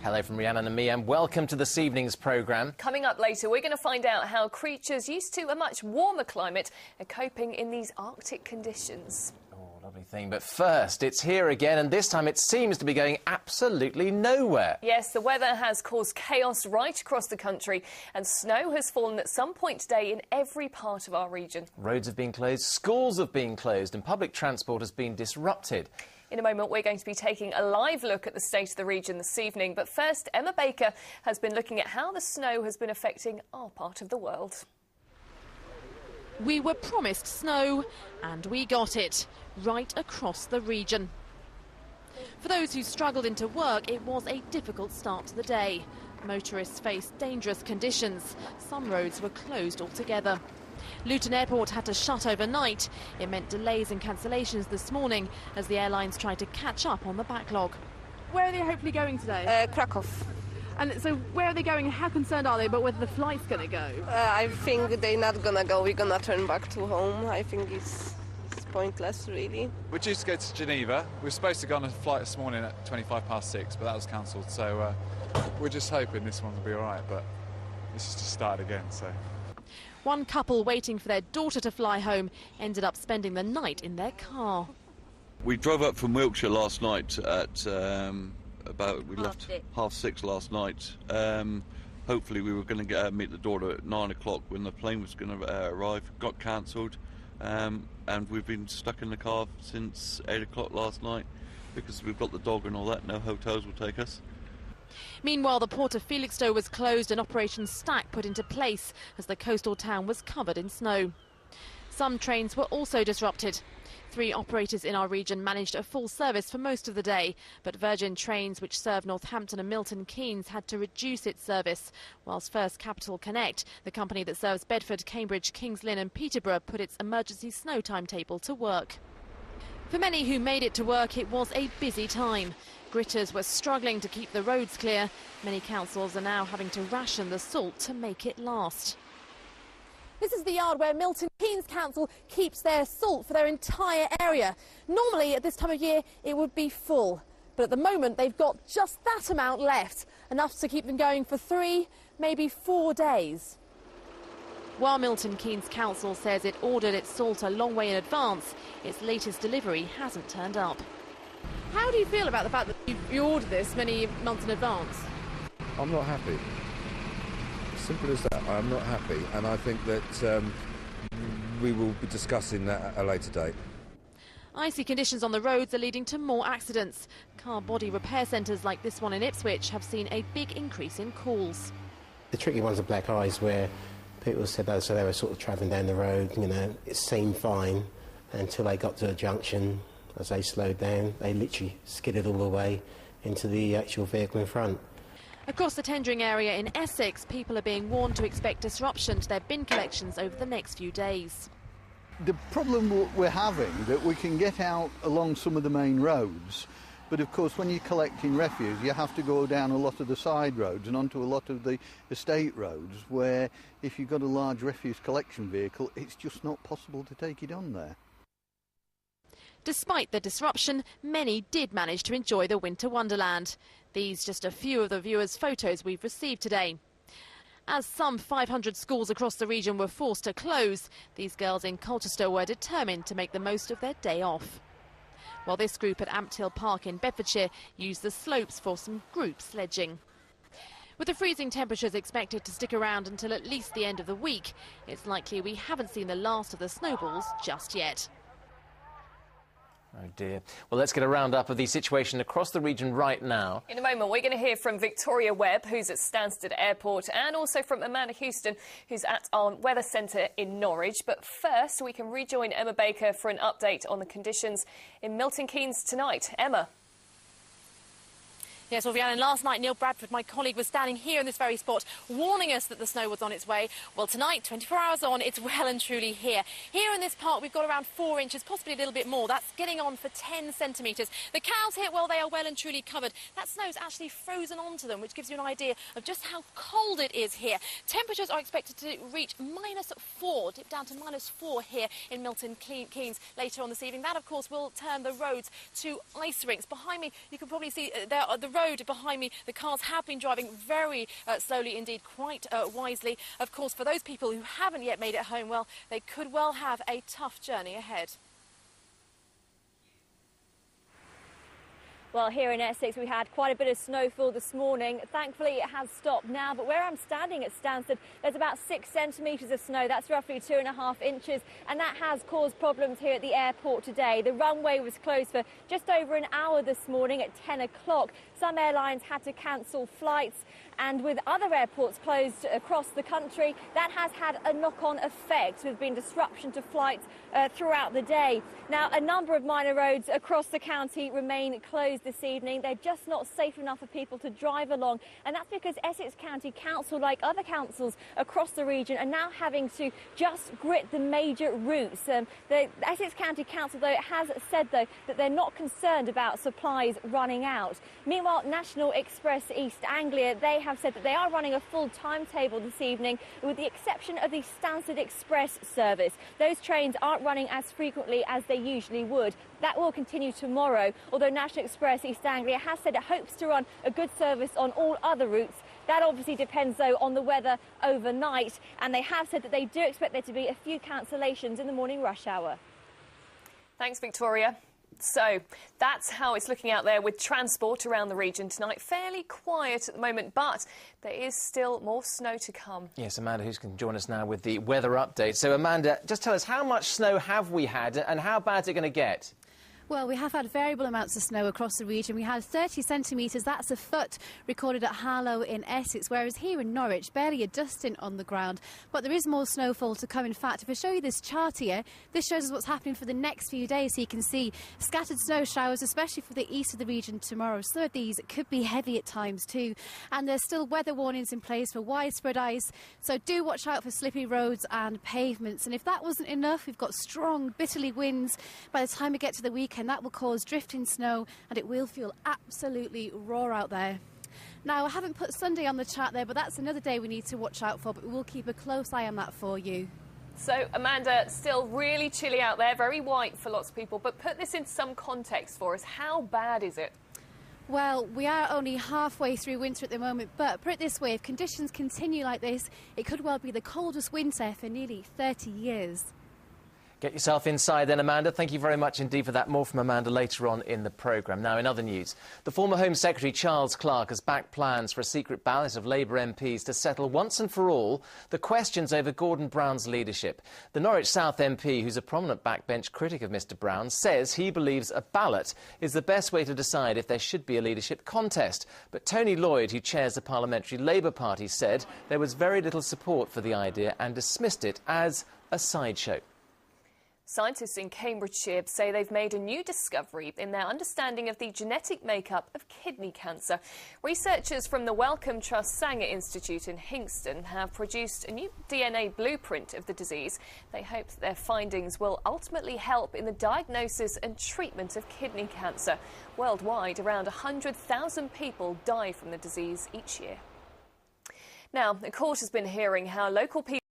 Hello from Rhiannon and me, and welcome to this evening's programme. Coming up later, we're going to find out how creatures used to a much warmer climate are coping in these Arctic conditions. Lovely thing, but first, it's here again, and this time it seems to be going absolutely nowhere. Yes, the weather has caused chaos right across the country, and snow has fallen at some point today in every part of our region. Roads have been closed, schools have been closed, and public transport has been disrupted. In a moment, we're going to be taking a live look at the state of the region this evening, but first, Emma Baker has been looking at how the snow has been affecting our part of the world. We were promised snow, and we got it, right across the region. For those who struggled into work, it was a difficult start to the day. Motorists faced dangerous conditions. Some roads were closed altogether. Luton Airport had to shut overnight. It meant delays and cancellations this morning as the airlines tried to catch up on the backlog. Where are they hopefully going today? Krakow. And so where are they going? How concerned are they about whether the flight's going to go? I think they're not gonna go. We're gonna turn back to home. I think it's pointless, really. We're due to go to Geneva. We were supposed to go on a flight this morning at 6:25, but that was cancelled. So we're just hoping this one will be all right, but this is just started again, so... One couple waiting for their daughter to fly home ended up spending the night in their car. We drove up from Wiltshire last night at we left 6:30 last night. Hopefully we were going to meet the daughter at 9 o'clock when the plane was going to arrive. Got cancelled, and we've been stuck in the car since 8 o'clock last night because we've got the dog and all that. No hotels will take us. Meanwhile, the port of Felixstowe was closed and Operation Stack put into place as the coastal town was covered in snow. Some trains were also disrupted. 3 operators in our region managed a full service for most of the day, but Virgin Trains, which serve Northampton and Milton Keynes, had to reduce its service, whilst First Capital Connect, the company that serves Bedford, Cambridge, Kings Lynn and Peterborough, put its emergency snow timetable to work. For many who made it to work, it was a busy time. Gritters were struggling to keep the roads clear. Many councils are now having to ration the salt to make it last. This is the yard where Milton Keynes Council keeps their salt for their entire area. Normally at this time of year it would be full, but at the moment they've got just that amount left, enough to keep them going for 3, maybe 4 days. While Milton Keynes Council says it ordered its salt a long way in advance, its latest delivery hasn't turned up. How do you feel about the fact that you ordered this many months in advance? I'm not happy. Simple as that. I'm not happy, and I think that we will be discussing that at a later date. Icy conditions on the roads are leading to more accidents. Car body repair centres like this one in Ipswich have seen a big increase in calls. The tricky ones are black eyes, where people said that, so they were sort of travelling down the road, you know, it seemed fine until they got to a junction. As they slowed down, they literally skidded all the way into the actual vehicle in front. Across the tendering area in Essex, people are being warned to expect disruption to their bin collections over the next few days. The problem we're having, that we can get out along some of the main roads, but of course when you're collecting refuse you have to go down a lot of the side roads and onto a lot of the estate roads where if you've got a large refuse collection vehicle it's just not possible to take it on there. Despite the disruption, many did manage to enjoy the winter wonderland. These just a few of the viewers' photos we've received today. As some 500 schools across the region were forced to close, these girls in Colchester were determined to make the most of their day off. While this group at Ampthill Park in Bedfordshire used the slopes for some group sledging. With the freezing temperatures expected to stick around until at least the end of the week, it's likely we haven't seen the last of the snowballs just yet. Oh dear. Well, let's get a roundup of the situation across the region right now. In a moment, we're going to hear from Victoria Webb, who's at Stansted Airport, and also from Amanda Hinxton, who's at our weather centre in Norwich. But first, we can rejoin Emma Baker for an update on the conditions in Milton Keynes tonight. Emma. Yes, well, Rhiannon, last night Neil Bradford, my colleague, was standing here in this very spot warning us that the snow was on its way. Well, tonight, 24 hours on, it's well and truly here. Here in this park, we've got around 4 inches, possibly a little bit more. That's getting on for 10 centimetres. The cows here, well, they are well and truly covered. That snow's actually frozen onto them, which gives you an idea of just how cold it is here. Temperatures are expected to reach -4, dip down to -4 here in Milton Keynes later on this evening. That, of course, will turn the roads to ice rinks. Behind me, you can probably see the road behind me, the cars have been driving very slowly indeed, quite wisely. Of course, for those people who haven't yet made it home, well, they could well have a tough journey ahead. Well, here in Essex, we had quite a bit of snowfall this morning. Thankfully, it has stopped now, but where I'm standing at Stansted, there's about 6 centimetres of snow. That's roughly 2.5 inches, and that has caused problems here at the airport today. The runway was closed for just over an hour this morning at 10 o'clock. Some airlines had to cancel flights, and with other airports closed across the country, that has had a knock-on effect. There's been disruption to flights throughout the day. Now, a number of minor roads across the county remain closed this evening. They're just not safe enough for people to drive along, and that's because Essex County Council, like other councils across the region, are now having to just grit the major routes. The Essex County Council, though, has said, though, that they're not concerned about supplies running out. Meanwhile, National Express East Anglia, they have said that they are running a full timetable this evening, with the exception of the Stansted Express service. Those trains aren't running as frequently as they usually would. That will continue tomorrow, although National Express East Anglia has said it hopes to run a good service on all other routes. That obviously depends, though, on the weather overnight, and they have said that they do expect there to be a few cancellations in the morning rush hour. Thanks, Victoria. So that's how it's looking out there with transport around the region tonight. Fairly quiet at the moment, but there is still more snow to come. Yes, Amanda, who's going to join us now with the weather update. So, Amanda, just tell us, how much snow have we had and how bad is it going to get? Well, we have had variable amounts of snow across the region. We had 30 centimetres, that's a foot, recorded at Harlow in Essex, whereas here in Norwich, barely a dusting on the ground. But there is more snowfall to come. In fact, if I show you this chart here, this shows us what's happening for the next few days. So you can see scattered snow showers, especially for the east of the region tomorrow. Some of these could be heavy at times too. And there's still weather warnings in place for widespread ice. So do watch out for slippery roads and pavements. And if that wasn't enough, we've got strong, bitterly winds. By the time we get to the weekend, that will cause drifting snow and it will feel absolutely raw out there. Now, I haven't put Sunday on the chart there, but that's another day we need to watch out for, but we will keep a close eye on that for you. So, Amanda, still really chilly out there, very white for lots of people, but put this in some context for us. How bad is it? Well, we are only halfway through winter at the moment, but put it this way, if conditions continue like this, it could well be the coldest winter for nearly 30 years. Get yourself inside then, Amanda. Thank you very much indeed for that. More from Amanda later on in the programme. Now, in other news, the former Home Secretary Charles Clarke has backed plans for a secret ballot of Labour MPs to settle once and for all the questions over Gordon Brown's leadership. The Norwich South MP, who's a prominent backbench critic of Mr Brown, says he believes a ballot is the best way to decide if there should be a leadership contest. But Tony Lloyd, who chairs the Parliamentary Labour Party, said there was very little support for the idea and dismissed it as a sideshow. Scientists in Cambridgeshire say they've made a new discovery in their understanding of the genetic makeup of kidney cancer. Researchers from the Wellcome Trust Sanger Institute in Hinxton have produced a new DNA blueprint of the disease. They hope that their findings will ultimately help in the diagnosis and treatment of kidney cancer. Worldwide, around 100,000 people die from the disease each year. Now, the court has been hearing how local people